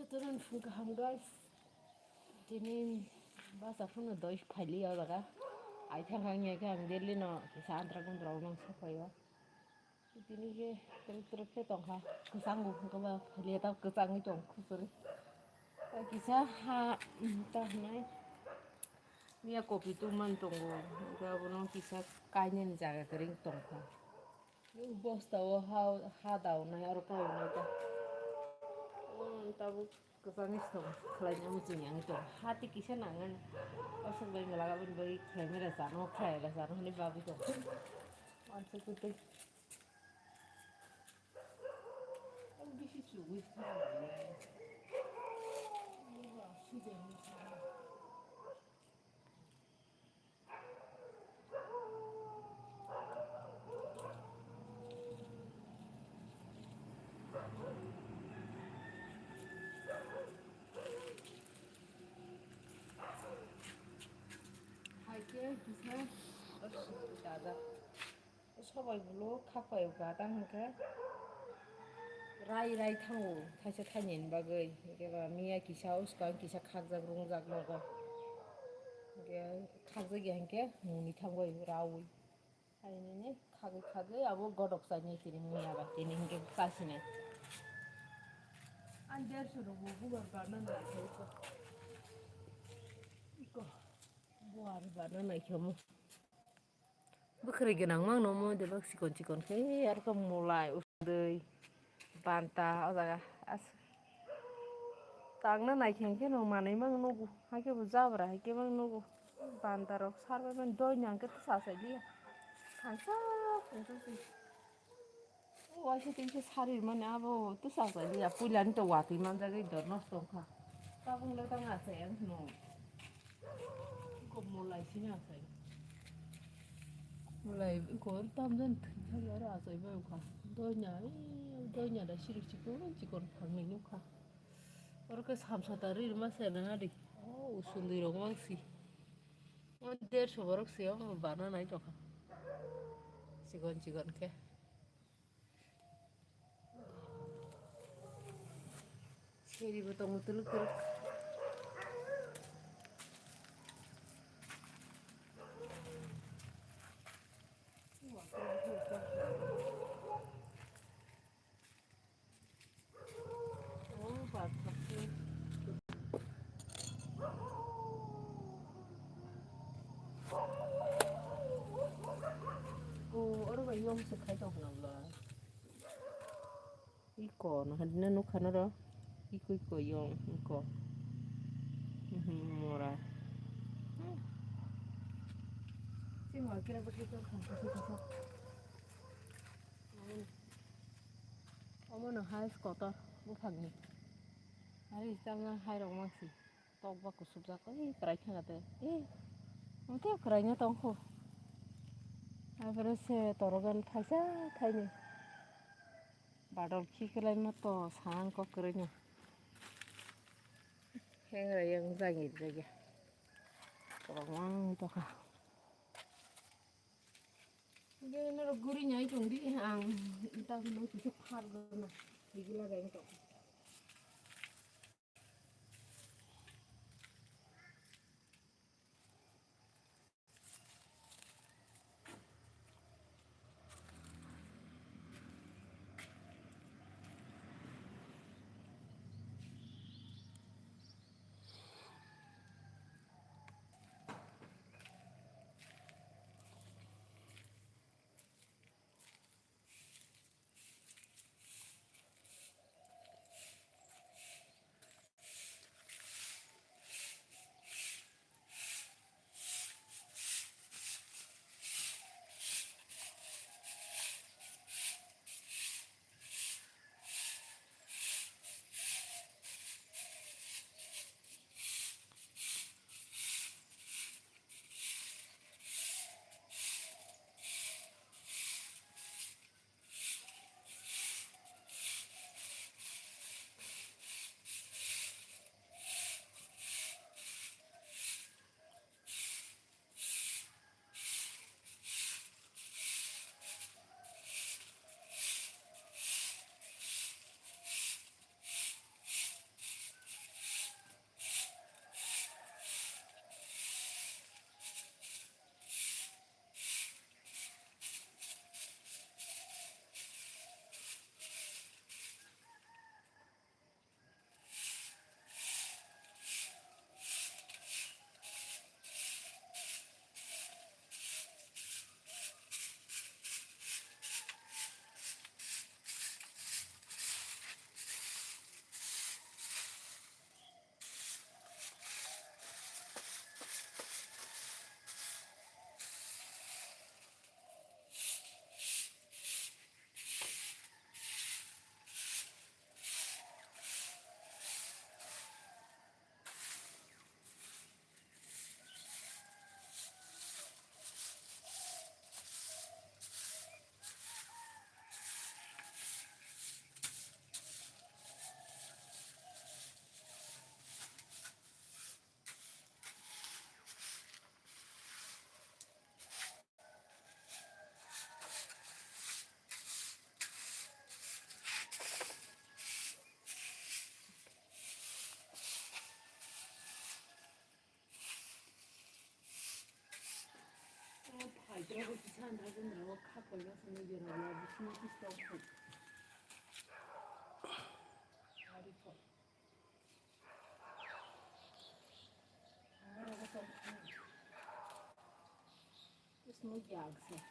Chaturan fungaham guys. Dinin basa funa dois phali aga. Ai thang hang ye kang deli no sandra kun draw nang sapayo. Dini ke terus terus ke tong ha. Kesangu ka ba phali ta kesangu tong kusuri. Kisa ha ta nai. Mia kopi tu man tonggo. Ga bono kisa kanya ni jaga kering tong ha. Bos tahu ha tahu nai aru kau nai ta. Tahu kesannya tuh, kalian mesti yang itu. Hati kisah nangan, pas sebagai ngelakuin bagi kalian rasa, no kalian rasa, no ini babi tuh. Masa itu tuh, aku bisa suwi sekarang ya. Ini masih jadi. Hai kisah, terus ada. সবাই বলো খাপায় গাদাं হকে राय थांगौ थाइसे थाइनैनि बागै एबा मिया किसा उसकां किसा खागजाग रंजाग नगो खागजाग गैयानके न'नि थांबाय रावै थाइनैनि खागै आबो गदक जानि तिनि मियाबा तिनि हंके कासिने आं 150 रंबो बुगार बारनांगौ इको बुवार बारनांगौ Bekeri genang mang nomo de bak sikon ke ar ka mulai usdei banta ozaga as tangna nai khengke no manai mang nogu hake bu jabra hake mang nogu banta rok sarbe ban doi nyang ke sa sa dia khansa khonsa si o ase tinse sarir mane abo tu sa sa dia pulan to wati man jagi dor nosto kha ta bung le tang ase no ko mulai sini ase mulai ko tamdan thari ara sai ba kha doi nya da sirik chikon phangni nu kha or ke samsa tari ma se na ri o usundi rong mangsi o 150 borok se o bana nai to kha chikon ke seri botong utul kur oh batak orang ba yom se khai tok nam la iko no hadna no khana ro iko yom iko mora si ma kira ba kito khan ko ko omo no hai skota bu phagni ari tanga hai rong mangsi tok ba ku subja ko krai khanga te mute krai nya tong ko apre se torogan thaisa thaini badol khikelai ma to sang ko krenya hengra yang jangi jage korong to ka ge na ro guri nyai tong di ang ta no ki phar go na igila ga to Trovo que se anda con droga, capo, yo se me viene la vecina que está un poco. Arico. Ahora va a ser. Es muy yagse.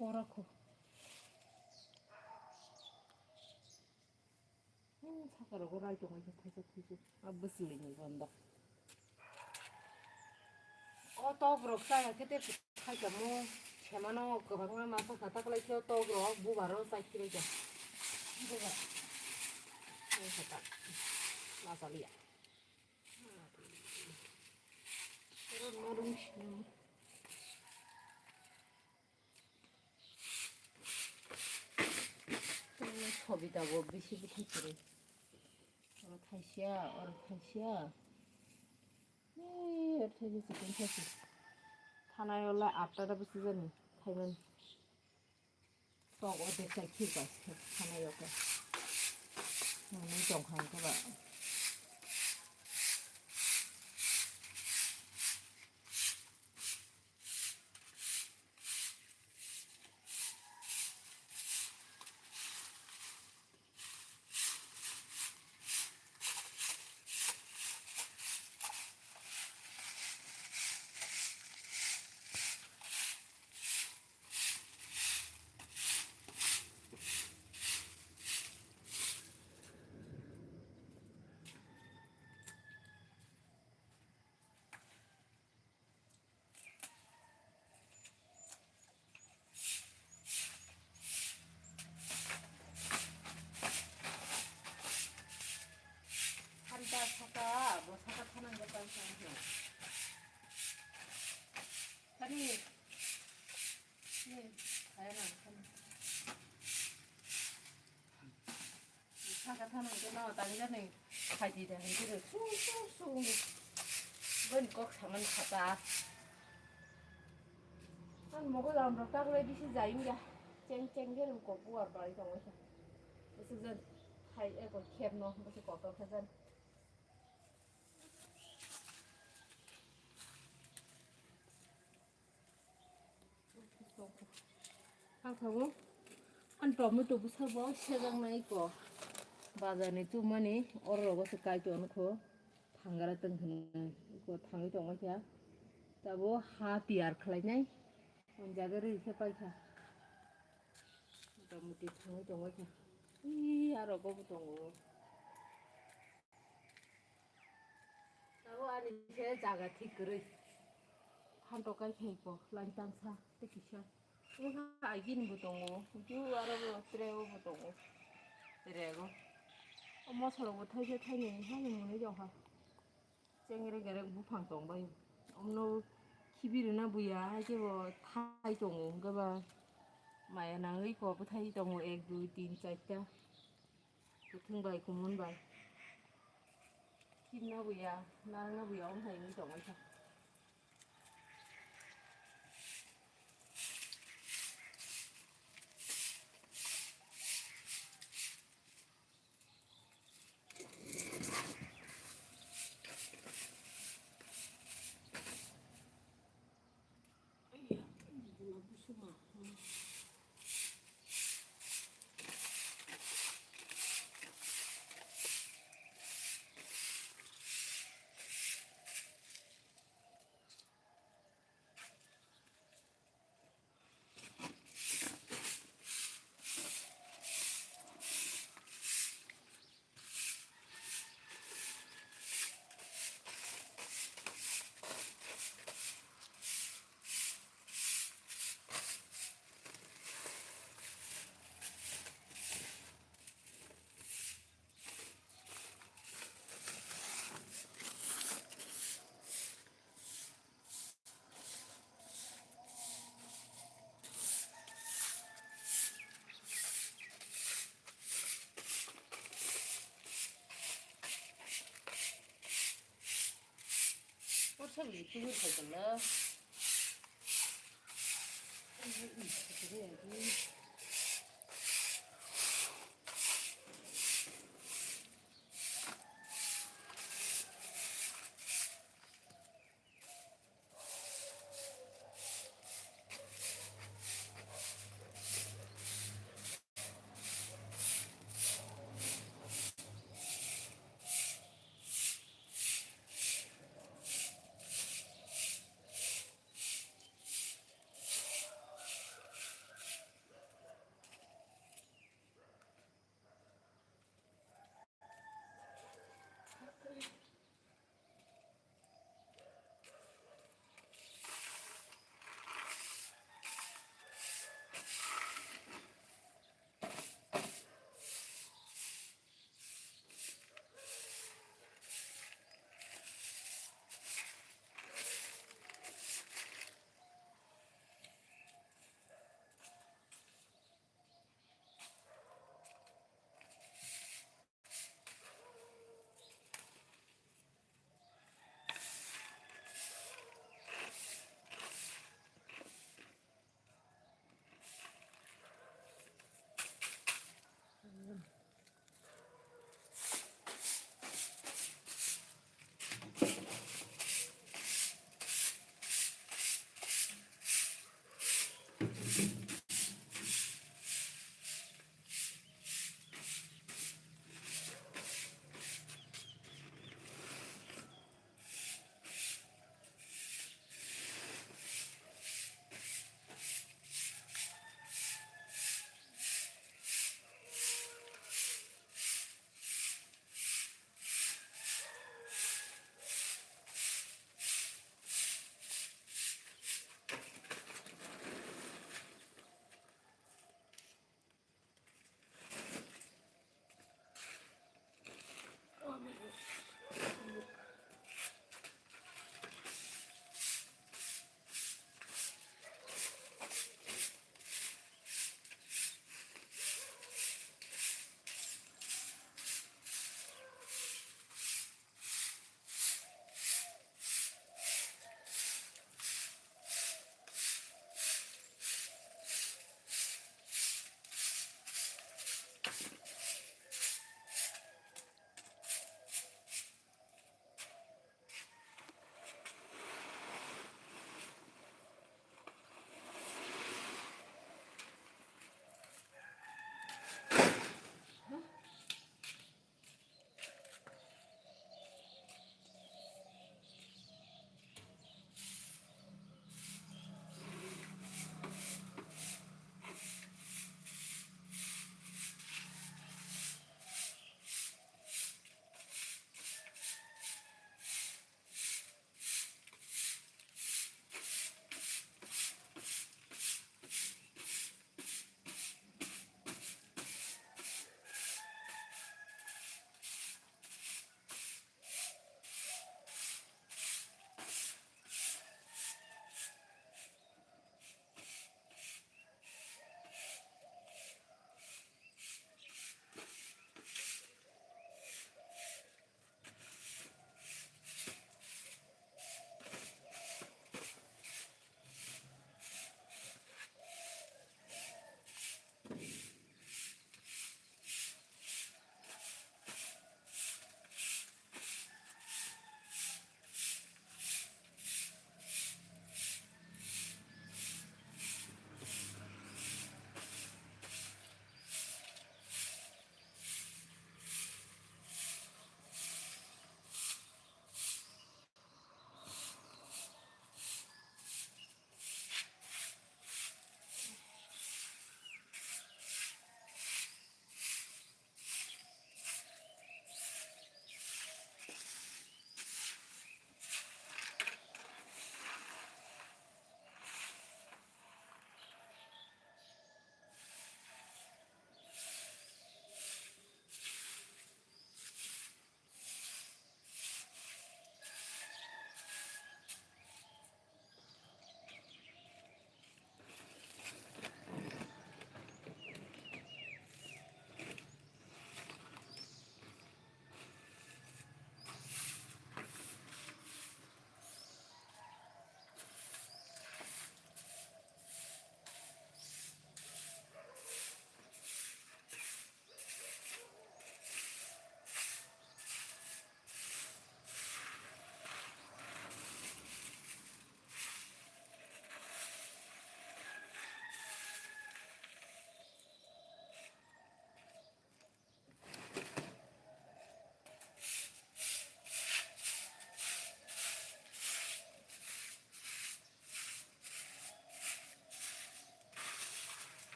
꼬라코. 사과를 고랄 동안 이렇게 해서 되지. 아, 무슨 일이 건다. 또 그렇다. 그때 할까 뭐 제만한 그 방금 마서 갖다 걸려 또 그러 뭐 바로 사이키래죠. 이거가 이거 딱 나살이야. 이런 노름 심. ছবিটা বেশি বেশি করে ওরা খাইছিয়া ওরা খাইছিয়া ওর থেকে চিকেন খাইছি থানায় ওলা 8টা বেশি জানি খাইবেন টক ওদের চাই ঠিক আছে থানায় ওকে 정한 거봐. 사과 뭐 사과 타는 것도 괜찮아요. 아니, 네, 다양한 사과 타는 게 나왔다는 전에 가지 되는 길을 쑥쑥쑥 이건 꼭 사면 가자. 한 먹고 나면 딱 그래 비시 자인가 쨍쨍대는 거 부어 버리 정해서 그래서 하이 에고 캡노 무슨 거도 그래서 하고 안 너무 또 무서워 세상 나이고 바다네 뚜만이 얼어가서 까지 않고 방가랐던 그는 이거 당이 정말 따고 하 비알 클라이네 원자들을 이렇게 빨자 너무 뒤창이 정말 이 알아고 보통 따고 아니 제 자가 티그를 한도까지 해고 란장사 뜻이셔 이거 알기는 보통 주 알아보 드레고 보통 드레고 엄마 서로 못하게 타니 하는 문에 정하 쨍이래 걔를 무팡 동바이 엄노 키비르나 부야 이게 뭐 타이 동온 거봐 마야 나의 거 타이 동오 애그 딘짜짜 같은 바이 고문 바이 김나 부야 나나 부야 엄마 이미 동아서 첩이 두개 살걸라. 그래야지.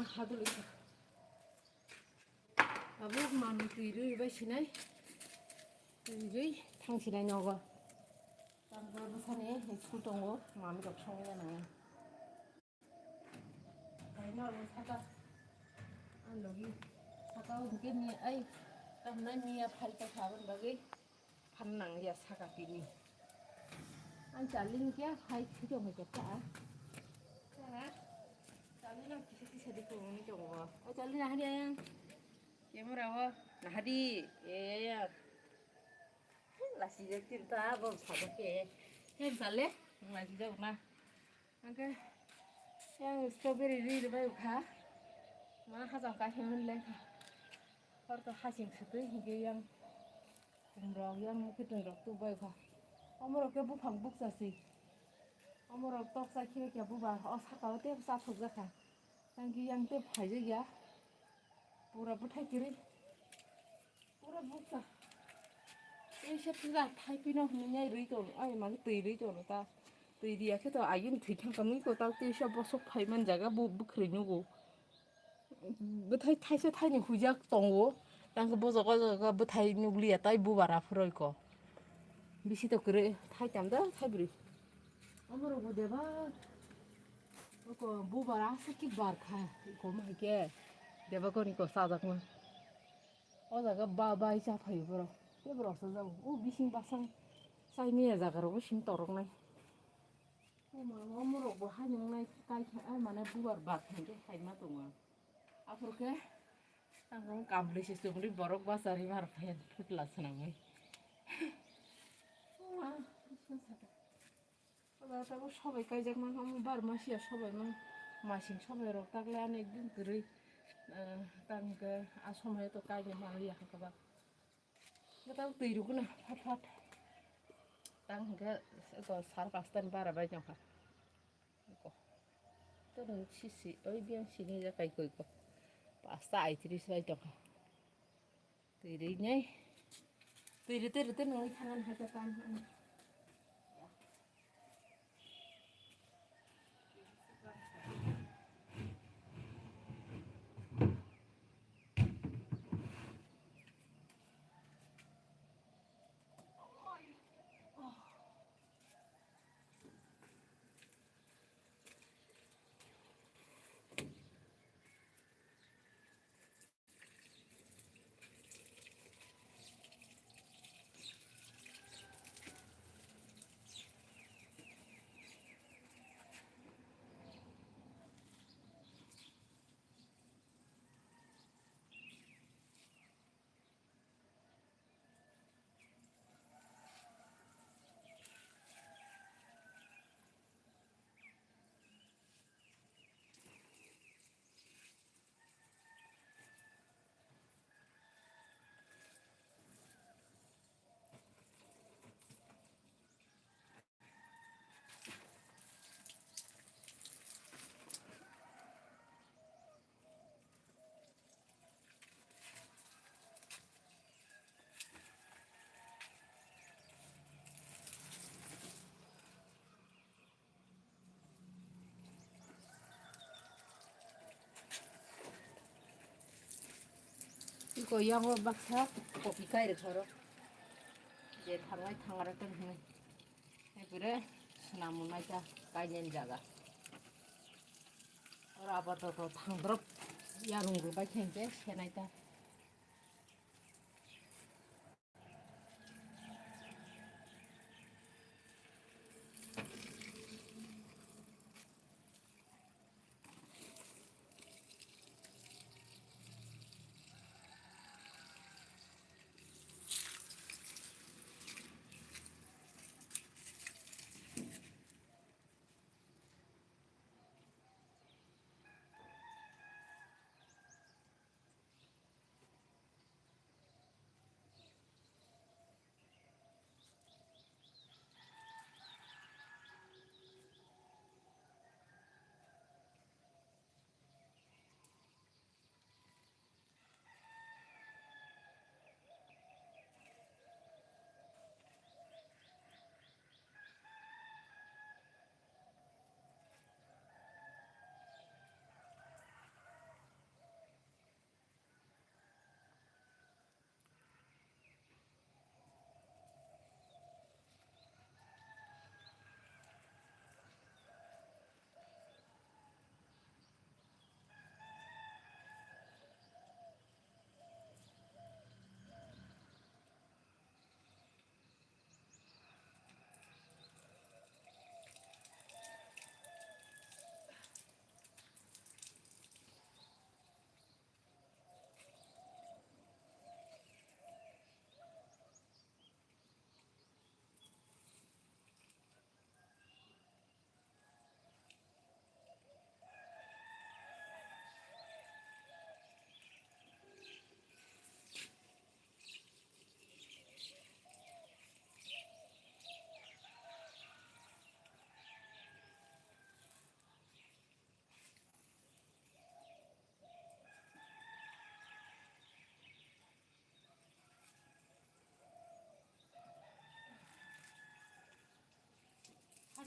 하도 이렇게 아부 마누 뛰르 이바시네 뛰르 당신의 너가 땅거 부산에 스쿨 동거 마음이 걱정이잖아 아이나로 사가 안 여기 사가 우게 미 아이 땀나 미야 팔자 잡은 거기 판낭이야 사가 비니 안 잘리는 게 하이 투정하겠다 자 잘리는 기세기세 듣고 오는 경우가 잘리나 하랴 예무라고 나하디 예 라시적 찐따 뭐 사볼게 해 살래? 라시적 나 아까 yang strawberry ri bai kha ma ha jang ka hin le kha or to ha sing khatu hige yang kumrong yang kitung rok tu bai kha amoro ke bu phang buk sa si amoro tok sa khi ke bu ba o sa ka te sa thuk ga kha tang ki yang te phai je ya pura bu thai kiri pura buk sa ei sep ga thai pi no ni nyai ri to ai ma ti ri to ta tùy đi cái tao ai cũng thấy thằng cầm cái tao tiêu sao bao số phải mình 자가 뭐 그래 누구 뭐 thay sẽ thay những 후작 동고 đang cái bao giờ có 뭐 thay 누구야 따이 뭐 봐라 풀어 있고 미시도 그래 thay 잠다 thay 버리 아무로 뭐 대봐 그거 뭐 봐라 스키 바카 이거 뭐 이게 대봐 거니까 싸다고 어다가 바바이 잡아요 버려 깨버려 없어서 오 미싱 박상 사이미에 자가라고 심 떠럭네 mà ngomong rồi buat hanya ngai kai mana buat bahan tu hai mah tu mah apa ke tanggung kamli sih sumri borok basari mar pen putlas namai wah kalau tahu sobai kai jak mah kamu bar masih ya sobai mah masih sobai rok tak lean ekdin geri tang ke asomai tu kai je mah lihat ke bah kita tahu tiru kuna pat tang ke itu sar pastan bara banyak kan 또는 치시 어이비앙 시내자 가이고 있고 파스타 아이들이 사이죠 들이냐 들이 너무 편한 하자간 이거 양어 막사 고기가 이렇게 걸어 이제 당을 뜯는 그래 나무 나자 까이는 자가 라바도 당드럽 야농을 밝힌데 새나이다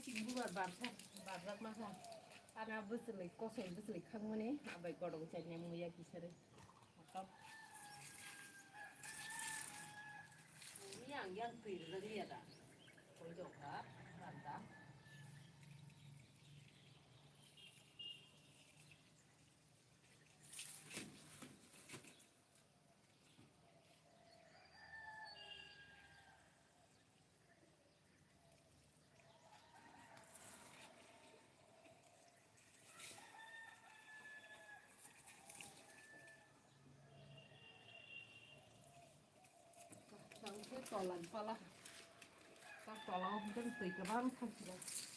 buat bangsa badak masa karena besar kosong besar kamu nih abai kodong canya muya kisah atau yang pilih lagi ya dah pojok dah bantah Sang cái tòa lạnh pha la, các tòa lao không chân tùy cả băng không được.